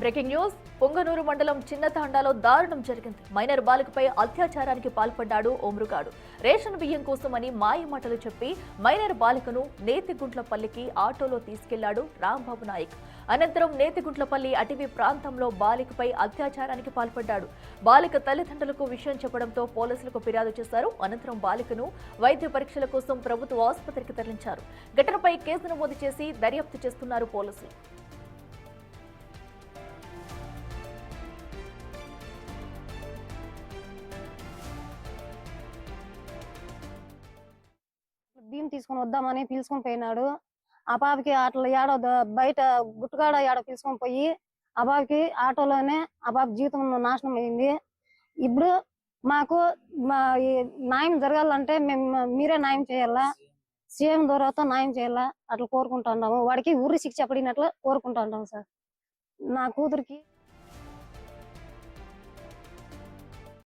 Breaking news. Punganur మండలం చిన్నతాండాలో దారుణం జరిగింది. మైనర్ బాలికపై అత్యాచారానికి పాల్పడ్డాడు ఓ మృగాడు. రేషన్ బియ్యం కోసమని మాయమాటలు చెప్పి మైనర్ బాలికను నేతిగుంట్లపల్లికి ఆటోలో తీసుకెళ్లాడు రాంబాబు నాయక్. అనంతరం నేతిగుంట్లపల్లి అటవీ ప్రాంతంలో బాలికపై అత్యాచారానికి పాల్పడ్డాడు. బాలిక తల్లిదండ్రులకు విషయం చెప్పడంతో పోలీసులకు ఫిర్యాదు చేశారు. అనంతరం బాలికను వైద్య పరీక్షల కోసం ప్రభుత్వ ఆసుపత్రికి తరలించారు. ఘటనపై కేసు నమోదు చేసి దర్యాప్తు చేస్తున్నారు పోలీసులు. బియ్యం తీసుకొని వద్దామని పిలుచుకొని పోయినాడు. ఆ పాపకి అట్లా ఏడో బయట గుట్టుగాడ ఏడో పిలుచుకొని పోయి ఆ పాపకి ఆటోలోనే ఆ పాప జీవితం నాశనం అయింది. ఇప్పుడు మాకు న్యాయం జరగాలంటే మీరే న్యాయం చేయాలా, సీఎం ద్వారాతో న్యాయం చేయాలా అట్లా కోరుకుంటున్నాము. వాడికి ఉరి శిక్ష పడినట్లు కోరుకుంటున్నాము సార్. నా కూతురికి